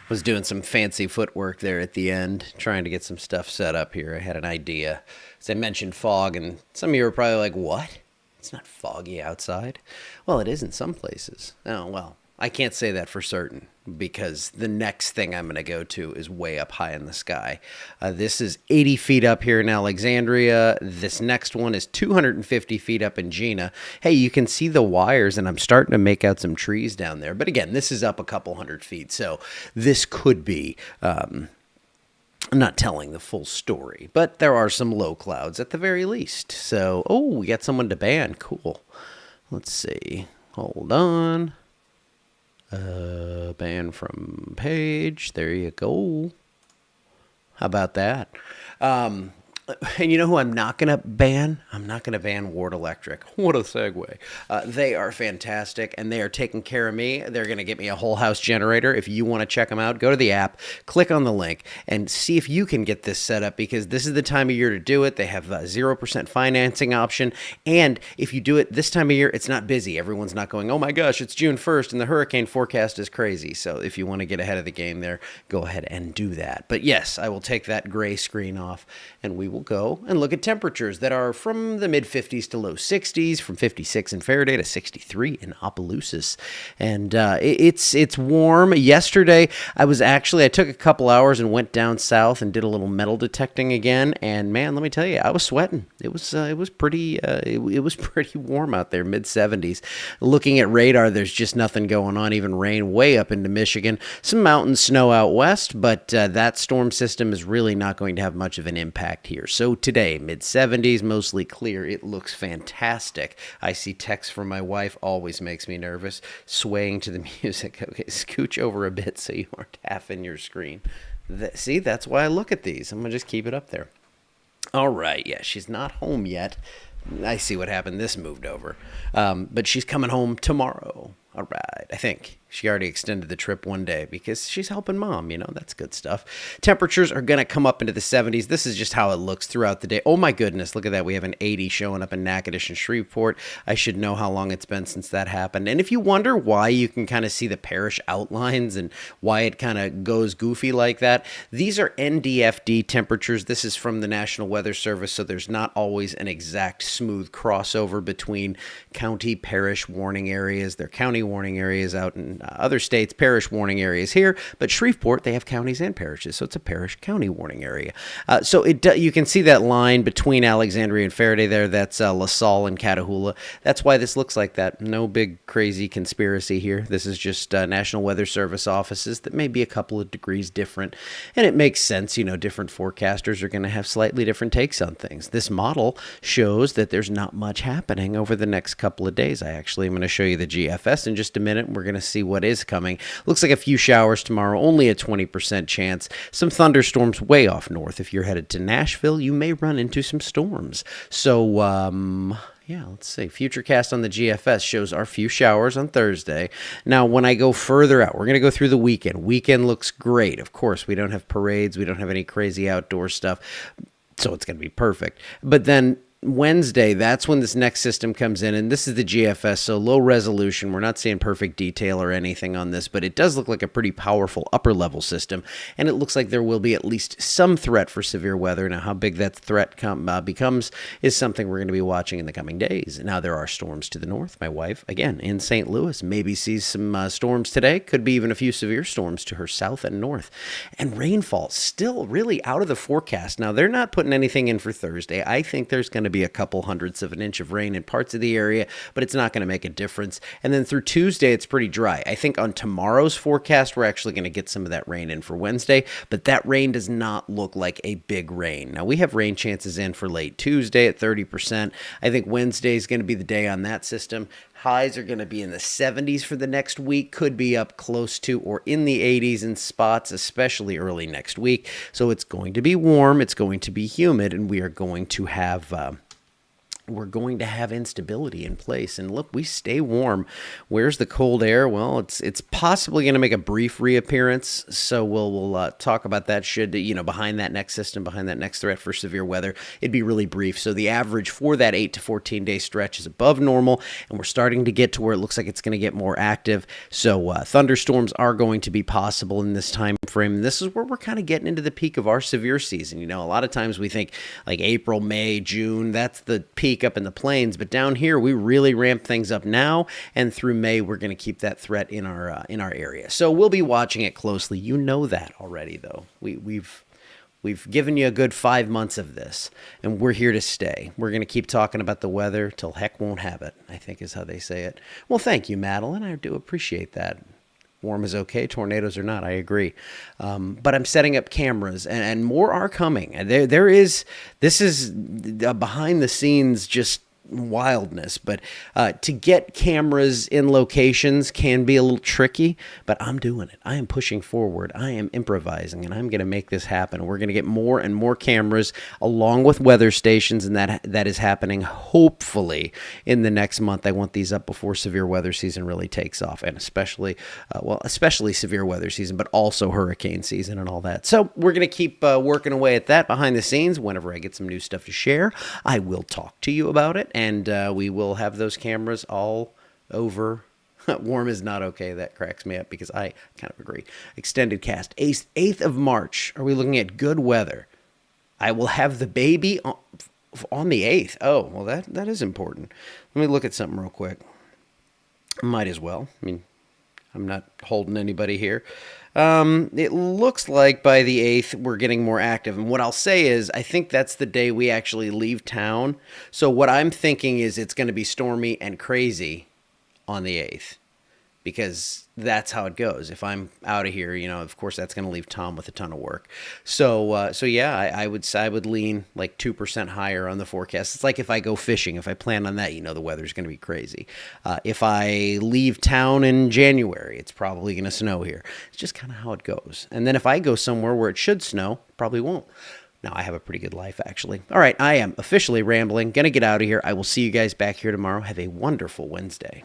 Was doing some fancy footwork there at the end, trying to get some stuff set up here. I had an idea. As I mentioned fog, and some of you are probably like, what? It's not foggy outside. Well, it is in some places. Oh, well, I can't say that for certain because the next thing I'm going to go to is way up high in the sky. This is 80 feet up here in Alexandria. This next one is 250 feet up in Gina. Hey, you can see the wires, and I'm starting to make out some trees down there. But again, this is up a couple hundred feet, so this could be. I'm not telling the full story, but there are some low clouds at the very least. So, oh, we got someone to ban. Cool. Let's see. Hold on. Ban from page. There you go. How about that? And you know who I'm not going to ban? I'm not going to ban Ward Electric. What a segue. They are fantastic, and they are taking care of me. They're going to get me a whole house generator. If you want to check them out, go to the app, click on the link, and see if you can get this set up, because this is the time of year to do it. They have a 0% financing option, and if you do it this time of year, it's not busy. Everyone's not going, oh my gosh, it's June 1st, and the hurricane forecast is crazy. So if you want to get ahead of the game there, go ahead and do that. But yes, I will take that gray screen off, and we will go and look at temperatures that are from the mid 50s to low 60s, from 56 in Faraday to 63 in Opelousas. And it's warm. Yesterday, I took a couple hours and went down south and did a little metal detecting again. And man, let me tell you, I was sweating. It was pretty warm out there, mid 70s. Looking at radar, there's just nothing going on. Even rain way up into Michigan. Some mountain snow out west, but that storm system is really not going to have much of an impact here. So today, mid 70s, mostly clear. It looks fantastic. I see text from my wife, always makes me nervous, swaying to the music. Okay, scooch over a bit so you aren't half in your screen. See, that's why I look at these. I'm going to just keep it up there. All right, yeah, she's not home yet. I see what happened. This moved over. But she's coming home tomorrow. All right, I think. She already extended the trip one day because she's helping mom. That's good stuff. Temperatures are going to come up into the 70s. This is just how it looks throughout the day. Oh my goodness, look at that. We have an 80 showing up in Natchitoches and Shreveport. I should know how long it's been since that happened. And if you wonder why you can kind of see the parish outlines and why it kind of goes goofy like that, these are NDFD temperatures. This is from the National Weather Service, so there's not always an exact smooth crossover between county, parish warning areas. They're county warning areas out in other states, parish warning areas here, but Shreveport, they have counties and parishes, so it's a parish county warning area. So you can see that line between Alexandria and Faraday there. That's LaSalle and Catahoula. That's why this looks like that. No big crazy conspiracy here. This is just National Weather Service offices that may be a couple of degrees different, and it makes sense. Different forecasters are going to have slightly different takes on things. This model shows that there's not much happening over the next couple of days. I actually am going to show you the GFS in just a minute. We're going to see what is coming. Looks like a few showers tomorrow, only a 20% chance. Some thunderstorms way off north. If you're headed to Nashville, you may run into some storms. So, yeah, let's see. Futurecast on the GFS shows our few showers on Thursday. Now, when I go further out, we're going to go through the weekend. Weekend looks great. Of course, we don't have parades. We don't have any crazy outdoor stuff. So it's going to be perfect. But then Wednesday, that's when this next system comes in, and this is the GFS, so low resolution. We're not seeing perfect detail or anything on this, but it does look like a pretty powerful upper level system, and it looks like there will be at least some threat for severe weather. Now, how big that threat becomes is something we're going to be watching in the coming days. Now, there are storms to the north. My wife, again, in St. Louis, maybe sees some storms today. Could be even a few severe storms to her south and north. And rainfall still really out of the forecast. Now, they're not putting anything in for Thursday. I think there's going to be a couple hundredths of an inch of rain in parts of the area, but it's not going to make a difference. And then through Tuesday, it's pretty dry. I think on tomorrow's forecast, we're actually going to get some of that rain in for Wednesday, but that rain does not look like a big rain. Now, we have rain chances in for late Tuesday at 30%. I think Wednesday is going to be the day on that system. Highs are going to be in the 70s for the next week, could be up close to or in the 80s in spots, especially early next week. So it's going to be warm, it's going to be humid, and we are going to have we're going to have instability in place. And look, we stay warm. Where's the cold air? Well, it's possibly going to make a brief reappearance. So we'll talk about that. Should behind that next system, behind that next threat for severe weather, it'd be really brief. So the average for that 8 to 14 day stretch is above normal, and we're starting to get to where it looks like it's going to get more active. So thunderstorms are going to be possible in this time frame. And this is where we're kind of getting into the peak of our severe season. A lot of times we think like April, May, June, that's the peak up in the plains, but down here we really ramp things up now, and through May we're going to keep that threat in our area. So we'll be watching it closely. You know that already, though. We've given you a good 5 months of this, and we're here to stay. We're going to keep talking about the weather till heck won't have it, I think is how they say it. Well, thank you, Madeline. I do appreciate that. Warm is okay, tornadoes are not. I agree. But I'm setting up cameras, and more are coming. This is behind the scenes just wildness, but to get cameras in locations can be a little tricky, but I'm doing it. I am pushing forward. I am improvising, and I'm going to make this happen. We're going to get more and more cameras along with weather stations, and that is happening hopefully in the next month. I want these up before severe weather season really takes off, and especially severe weather season, but also hurricane season and all that. So we're going to keep working away at that behind the scenes. Whenever I get some new stuff to share, I will talk to you about it. And we will have those cameras all over. Warm is not okay. That cracks me up because I kind of agree. Extended cast. 8th of March. Are we looking at good weather? I will have the baby on the 8th. Oh, well, that is important. Let me look at something real quick. Might as well. I mean, I'm not holding anybody here. It looks like by the 8th, we're getting more active. And what I'll say is, I think that's the day we actually leave town. So what I'm thinking is it's going to be stormy and crazy on the 8th, because that's how it goes. If I'm out of here, of course, that's going to leave Tom with a ton of work. So yeah, I would lean like 2% higher on the forecast. It's like if I go fishing, if I plan on that, the weather's going to be crazy. If I leave town in January, it's probably going to snow here. It's just kind of how it goes. And then if I go somewhere where it should snow, probably won't. Now, I have a pretty good life, actually. All right, I am officially rambling. Going to get out of here. I will see you guys back here tomorrow. Have a wonderful Wednesday.